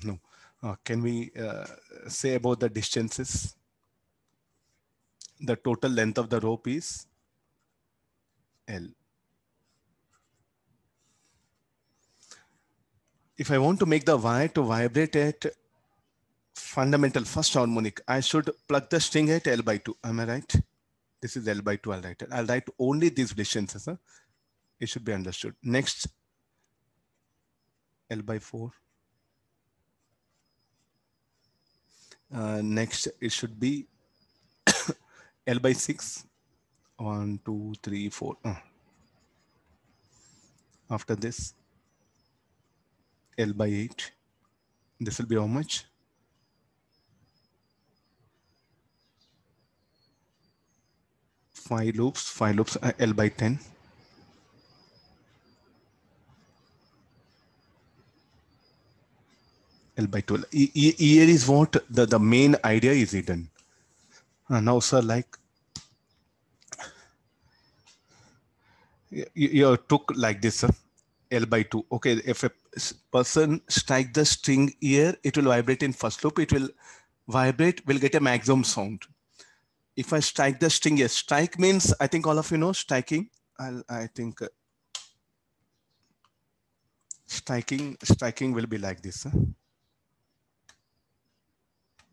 No. Can we say about the distances? The total length of the rope is L. If I want to make the wire to vibrate at fundamental first harmonic, I should plug the string at L by 2. Am I right? This is L by 2. I'll write it. I'll write only these distances. Huh? It should be understood. Next, L by 4. Next, it should be L by 6. 1, 2, 3, 4. After this, L by 8. This will be how much? Five loops, L by 10. L by 12. Here is what the main idea is hidden. Now, sir, like you took like this, sir. L by 2. Okay, if a person strike the string here, it will vibrate in first loop. It will vibrate, will get a maximum sound. If I strike the string, yes, strike means, I think all of you know striking. I think striking will be like this. Huh?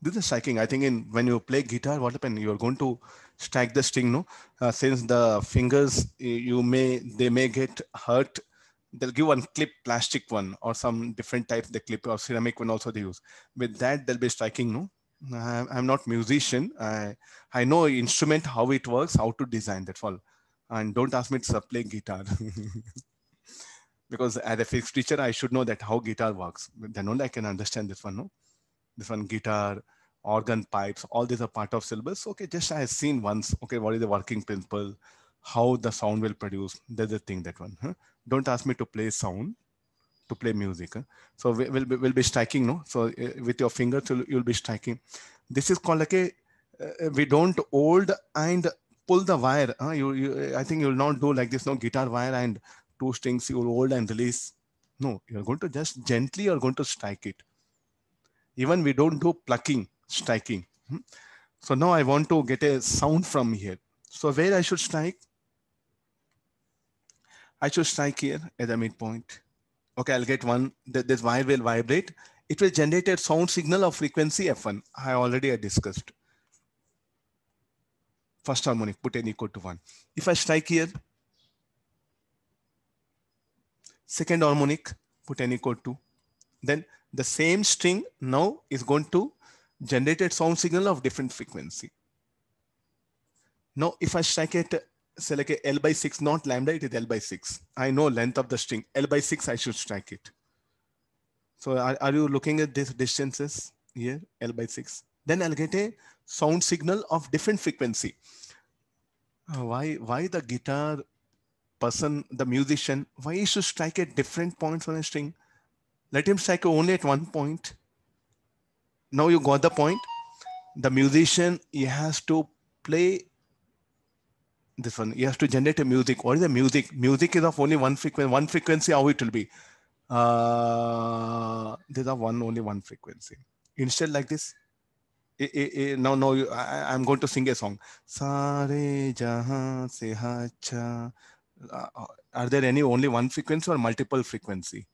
This is striking. I think when you play guitar, what happens? You're going to strike the string, no? Since the fingers, they may get hurt. They'll give one clip, plastic one, or some different type they clip, or ceramic one also they use. With that, they'll be striking, no? I'm not musician. I know instrument, how it works, how to design, that's all. And don't ask me to play guitar. Because as a physics teacher, I should know that how guitar works. Then only I can understand this one, no? This one, guitar, organ pipes, all these are part of syllabus. Okay, just I have seen once, okay, what is the working principle, how the sound will produce. That's the thing, that one. Huh? Don't ask me to play sound, to play music. Huh? So we'll be striking, no? So with your fingers, you'll be striking. This is called like a, we don't hold and pull the wire. I think you'll not do like this, no? Guitar wire and two strings, you'll hold and release. No, you're going to just gently, you're going to strike it. Even we don't do plucking, striking. So now I want to get a sound from here. So where I should strike? I should strike here at the midpoint. Okay, I'll get one. This wire will vibrate. It will generate a sound signal of frequency F1. I already discussed. First harmonic, put n equal to 1. If I strike here, second harmonic, put n equal to, then the same string now is going to generate a sound signal of different frequency. Now, if I strike it, say like a L by 6, not lambda, it is L by 6. I know length of the string. L by 6, I should strike it. So are you looking at these distances here, L by 6? Then I'll get a sound signal of different frequency. Why the guitar person, the musician, why he should strike at different points on a string? Let him strike only at one point. Now you got the point. The musician, he has to play this one. He has to generate a music. What is the music? Music is of only one frequency. One frequency, how it will be? There's only one frequency. Instead, like this. Now, I'm going to sing a song. Sare jahan se hacha. Are there any only one frequency or multiple frequency?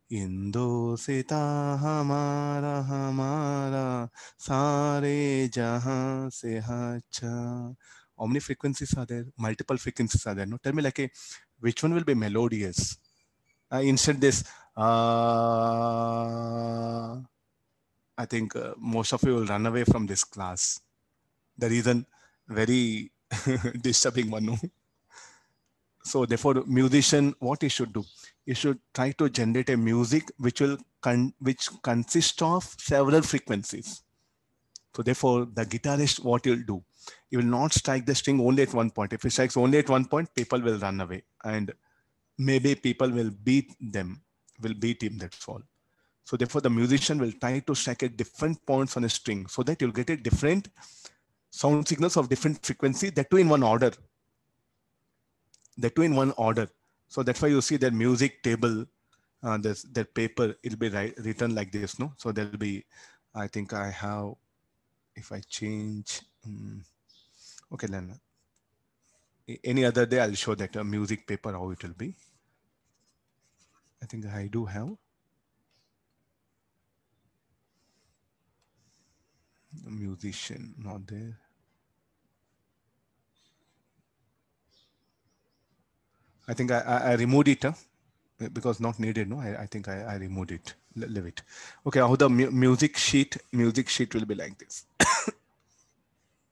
Indo sita hamara hamara sare jahan se hacha. How many frequencies are there? Multiple frequencies are there. No, tell me like which one will be melodious? Instead this, I think most of you will run away from this class. The reason, very disturbing one. No? So therefore, musician, what he should do? He should try to generate a music which consists of several frequencies. So therefore, the guitarist, what he'll do? He will not strike the string only at one point. If he strikes only at one point, people will run away. And maybe people will beat him, that's all. So therefore, the musician will try to strike at different points on a string so that you'll get a different sound signals of different frequency, that too in one order. So that's why you see that music table, this that paper, it'll be written like this, no? So there'll be, I think I have, if I change, okay, then any other day I'll show that music paper, how it will be. I think I do have a musician, not there. I think I removed it because not needed. No, I think I removed it. Leave it. Okay, how the music sheet will be like this.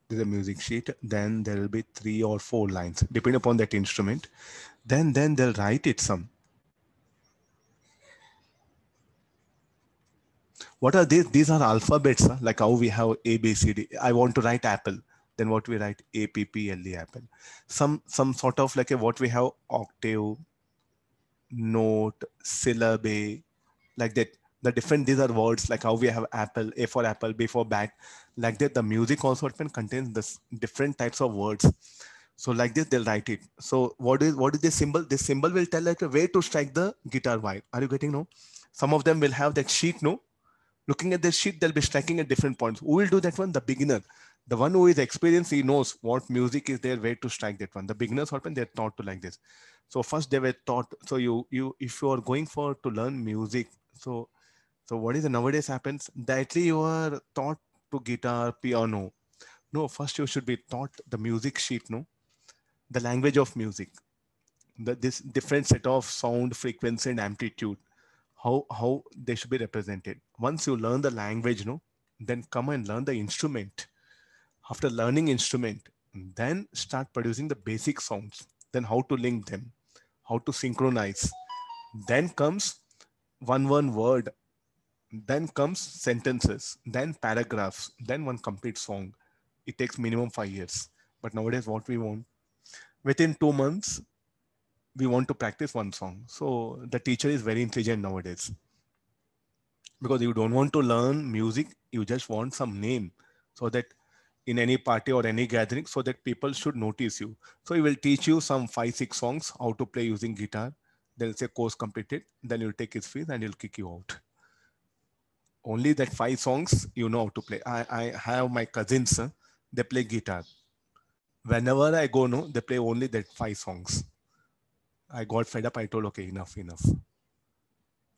There's a music sheet. Then there will be 3 or 4 lines, depending upon that instrument. Then they'll write it some. What are these? These are alphabets, huh? Like how we have A, B, C, D. I want to write apple. Then what we write A, P, P, L, E, apple. Some sort of like a, what we have octave, note, syllable, like that. The different, these are words like how we have apple, A for apple, B for bat. Like that, the music also often contains this different types of words. So like this, they'll write it. So what is this symbol? This symbol will tell like a way to strike the guitar wire. Are you getting no? Some of them will have that sheet, no? Looking at this sheet, they'll be striking at different points. Who will do that one? The beginner. The one who is experienced, he knows what music is there, where to strike that one. The beginners often they're taught to like this. So first they were taught. So you if you are going for to learn music, so what is the nowadays happens? Directly you are taught to guitar, piano. No, first you should be taught the music sheet, no? The language of music. This different set of sound, frequency, and amplitude. How they should be represented. Once you learn the language, no, then come and learn the instrument. After learning instrument, then start producing the basic sounds. Then how to link them, how to synchronize. Then comes one word. Then comes sentences. Then paragraphs. Then one complete song. It takes minimum 5 years. But nowadays, what we want, within 2 months, we want to practice one song. So the teacher is very intelligent nowadays, because you don't want to learn music, you just want some name, so that in any party or any gathering, so that people should notice you. So he will teach you some 5 6 songs how to play using guitar. Then say course completed, then you'll take his fees and he'll kick you out. Only that 5 songs you know how to play. I have my cousins, they play guitar. Whenever I go, no, they play only that 5 songs. I got fed up. I told, okay, enough.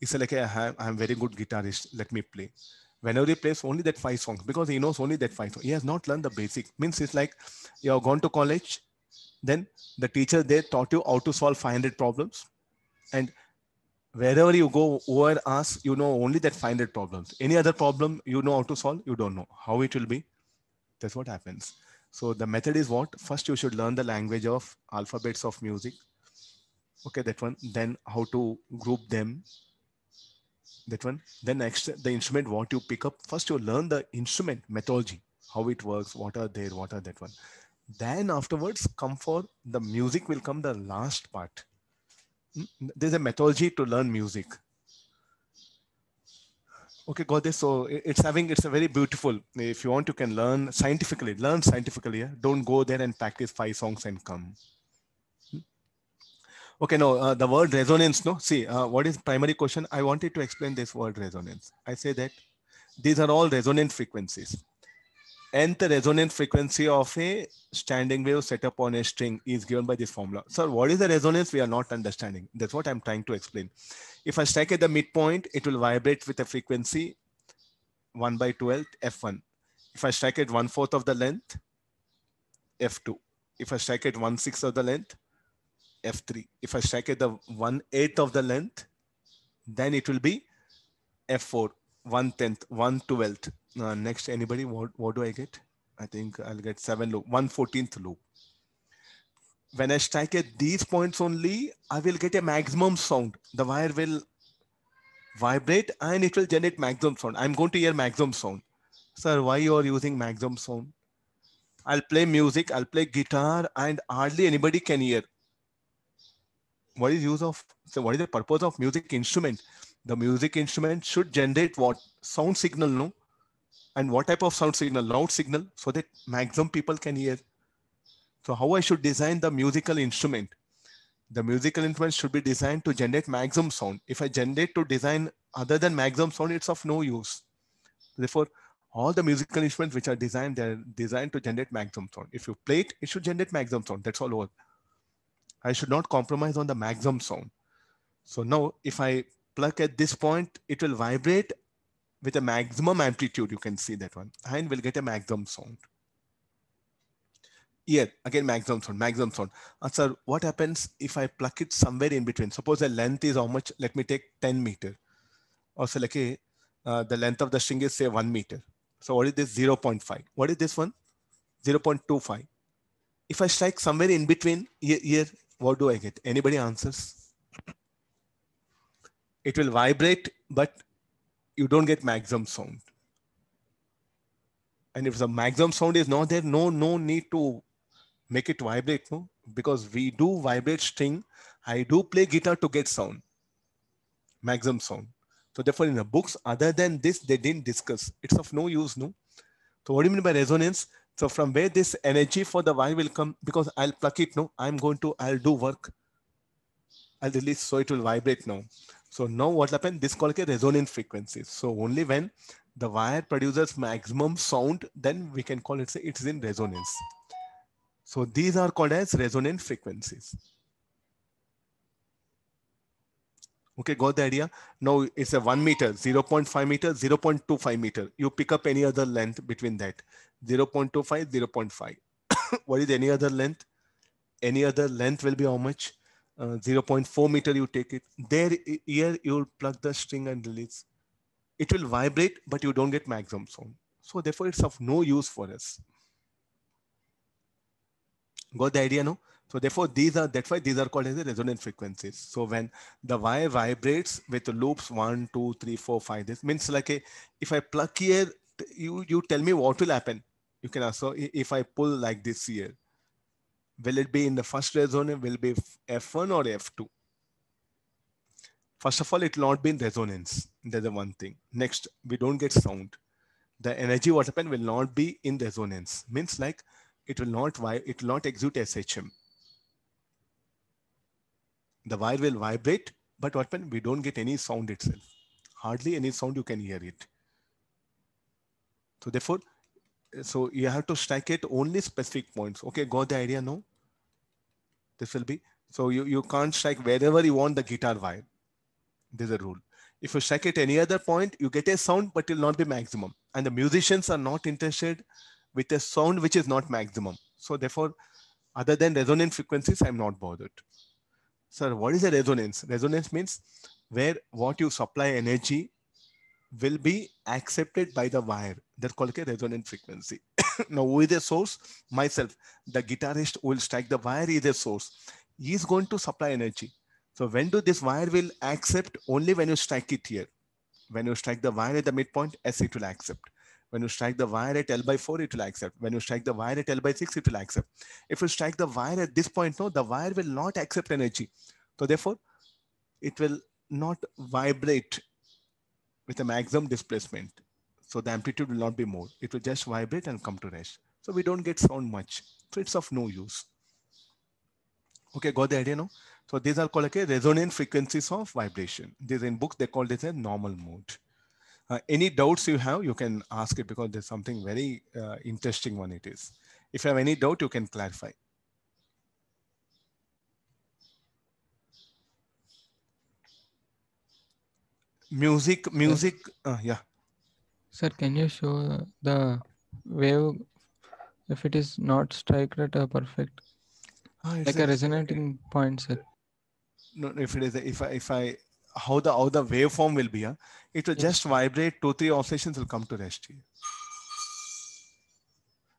He said, like, I'm very good guitarist. Let me play. Whenever he plays only that 5 songs, because he knows only that 5 songs. He has not learned the basic. Means it's like you have gone to college, then the teacher there taught you how to solve 500 problems. And wherever you go, whoever asks, you know only that 500 problems. Any other problem you know how to solve, you don't know how it will be. That's what happens. So the method is what? First, you should learn the language of alphabets of music. Okay, that one. Then how to group them. That one. Then next, the instrument, what you pick up. First, you learn the instrument methodology, how it works, what are there, what are that one. Then afterwards, come for the music will come the last part. There's a methodology to learn music. Okay, got this. So it's a very beautiful. If you want, you can learn scientifically. Learn scientifically. Yeah? Don't go there and practice 5 songs and come. Okay, no, the word resonance, no. See, what is primary question? I wanted to explain this word resonance. I say that these are all resonant frequencies. Nth resonant frequency of a standing wave set up on a string is given by this formula. So what is the resonance? We are not understanding. That's what I'm trying to explain. If I strike at the midpoint, it will vibrate with a frequency 1/12 F1. If I strike at 1/4 of the length, F2. If I strike at 1/6 of the length, F3. If I strike at the 1/8 of the length, then it will be F4, 1/10, 1/12. Next, anybody, what do I get? I think I'll get 7 loop, 1/14th loop. When I strike at these points only, I will get a maximum sound. The wire will vibrate and it will generate maximum sound. I'm going to hear maximum sound. Sir, why you are using maximum sound? I'll play music, I'll play guitar, and hardly anybody can hear. What is use of, so what is the purpose of music instrument? The music instrument should generate what? Sound signal, no? And what type of sound signal? Loud signal, so that maximum people can hear. So how I should design the musical instrument? The musical instrument should be designed to generate maximum sound. If I generate to design other than maximum sound, it's of no use. Therefore, all the musical instruments which are designed, they're designed to generate maximum sound. If you play it, it should generate maximum sound. That's all over. I should not compromise on the maximum sound. So now if I pluck at this point, it will vibrate with a maximum amplitude. You can see that one, and will get a maximum sound. Here again, maximum sound, maximum sound. Sir, what happens if I pluck it somewhere in between? Suppose the length is how much? Let me take 10 meter. Or say like the length of the string is say 1 meter. So what is this? 0.5. What is this one? 0.25. If I strike somewhere in between here, what do I get? Anybody answers? It will vibrate, but you don't get maximum sound. And if the maximum sound is not there, no need to make it vibrate, no? Because we do vibrate string. I do play guitar to get sound, maximum sound. So therefore in the books, other than this, they didn't discuss. It's of no use, no? So what do you mean by resonance? So from where this energy for the wire will come, because I'll pluck it, no? I'll do work. I'll release, so it will vibrate now. So now what happened? This is called a resonant frequency. So only when the wire produces maximum sound, then we can call it, say it's in resonance. So these are called as resonant frequencies. Okay, got the idea? Now it's a 1 meter, 0.5 meter, 0.25 meter. You pick up any other length between that. 0.25, 0.5. What is any other length? Any other length will be how much? 0.4 meter you take it. There, here you'll plug the string and release. It will vibrate, but you don't get maximum sound. So therefore it's of no use for us. Got the idea, no? So therefore that's why these are called as the resonant frequencies. So when the wire vibrates with loops 1, 2, 3, 4, 5, this means like if I pluck here, you tell me what will happen. You can also, if I pull like this here, will it be in the first resonance? Will it be F1 or F2? First of all, it will not be in resonance. That's the one thing. Next, we don't get sound. The energy what happened will not be in resonance. Means like it will not exude SHM. The wire will vibrate, but what happened? We don't get any sound itself. Hardly any sound you can hear it. So therefore, so you have to strike it only specific points. Okay, got the idea? No? This will be, so you can't strike wherever you want the guitar wire. There's a rule. If you strike at any other point, you get a sound, but it will not be maximum. And the musicians are not interested with a sound which is not maximum. So therefore, other than resonant frequencies, I'm not bothered. Sir, what is a resonance? Resonance means where what you supply energy will be accepted by the wire. That's called a resonant frequency. Now, who is the source? Myself. The guitarist will strike the wire is a source. He is going to supply energy. So when do this wire will accept? Only when you strike it here. When you strike the wire at the midpoint, S, it will accept. When you strike the wire at L by 4, it will accept. When you strike the wire at L by 6, it will accept. If you strike the wire at this point, no, the wire will not accept energy. So therefore, it will not vibrate with a maximum displacement. So the amplitude will not be more. It will just vibrate and come to rest. So we don't get sound much. So it's of no use. Okay, got the idea, no? So these are called like resonant frequencies of vibration. These in books, they call this a normal mode. Any doubts you have, you can ask it, because there's something very interesting one it is. If you have any doubt, you can clarify. Music, yeah. Sir, can you show the wave if it is not strike at a perfect, like a resonating point, sir? No, if it is, if I, how the waveform will be, it will just vibrate, 2-3 oscillations will come to rest here.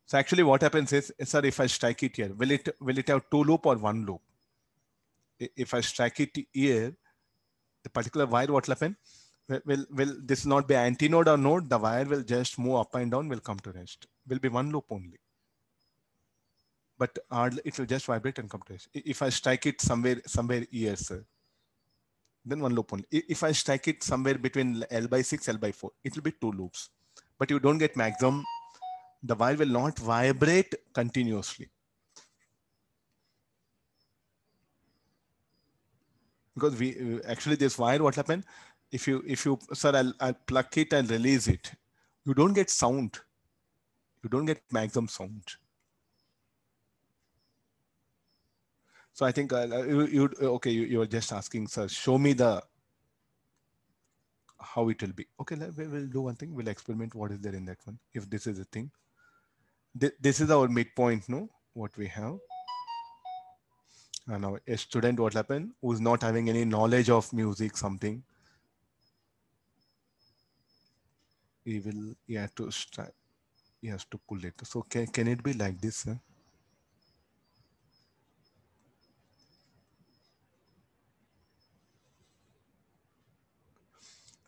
So actually what happens is, sir, if I strike it here, will it have 2 loop or 1 loop? If I strike it here, the particular wire, what will happen? Will this not be antinode or node? The wire will just move up and down, will come to rest. Will be 1 loop only. But it will just vibrate and come to rest. If I strike it somewhere here, sir, then 1 loop only. If I strike it somewhere between L by 6, L by 4, it will be 2 loops. But you don't get maximum. The wire will not vibrate continuously. because we actually this wire, what happened? If you sir, I'll pluck it and release it. You don't get sound. You don't get maximum sound. So I think you okay. You are just asking, sir. Show me the how it will be. Okay, we'll do one thing. We'll experiment what is there in that one. If this is a thing, this is our midpoint. No, what we have. And now a student, what happened, who's not having any knowledge of music, something, he has to start, he has to pull it. So can it be like this? Sir?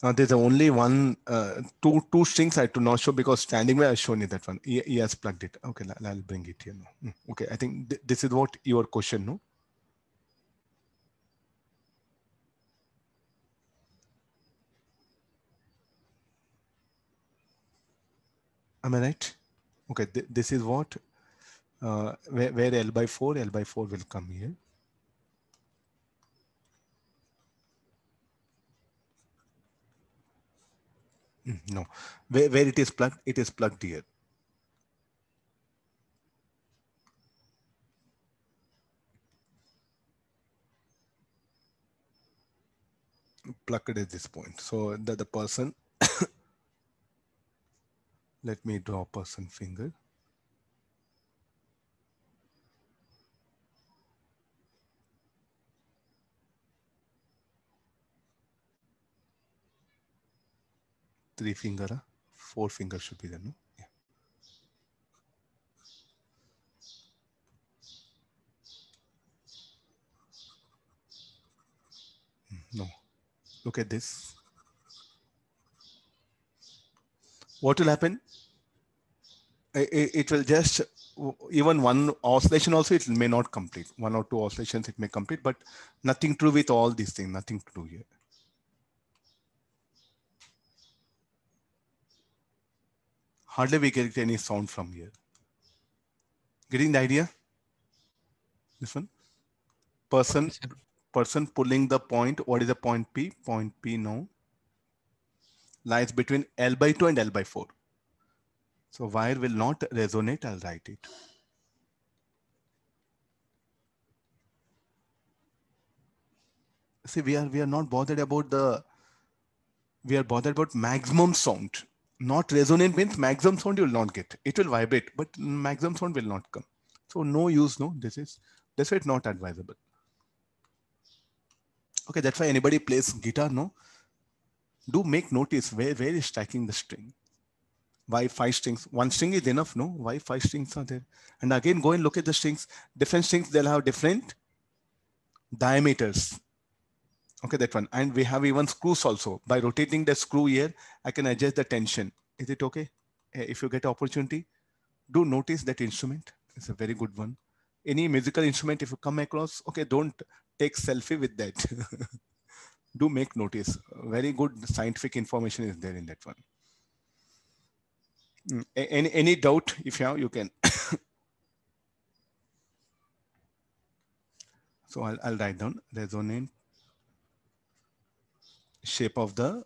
There's only one, two strings I do not show because standing where I've shown you that one. He has plugged it. Okay, I'll bring it here now. Okay, I think this is what your question, no? Am I right? Okay, this is what, where L by 4 will come here. No, where it is plugged here. Plugged at this point. So the person, let me draw person finger. Three finger, four finger should be there, no? Yeah. No. Look at this. What will happen? It will just, even one oscillation also, it may not complete. One or two oscillations it may complete, but nothing to do with all these things, nothing to do here. Hardly we get any sound from here. Getting the idea? This one? Person pulling the point. What is the point P? Point P now lies between L by 2 and L by 4. So wire will not resonate. I'll write it. See, we are not bothered about we are bothered about maximum sound. Not resonant means maximum sound you will not get. It will vibrate, but maximum sound will not come. So no use, no. That's why it's not advisable. Okay, that's why anybody plays guitar, no. Do make notice where is striking the string. Why 5 strings? One string is enough, no? Why 5 strings are there? And again, go and look at the strings. Different strings, they'll have different diameters. Okay, that one. And we have even screws also. By rotating the screw here, I can adjust the tension. Is it okay? If you get opportunity, do notice that instrument. It's a very good one. Any musical instrument, if you come across, okay, don't take selfie with that. Do make notice. Very good scientific information is there in that one. Any doubt, if you have, you can. So I'll write down resonant shape of the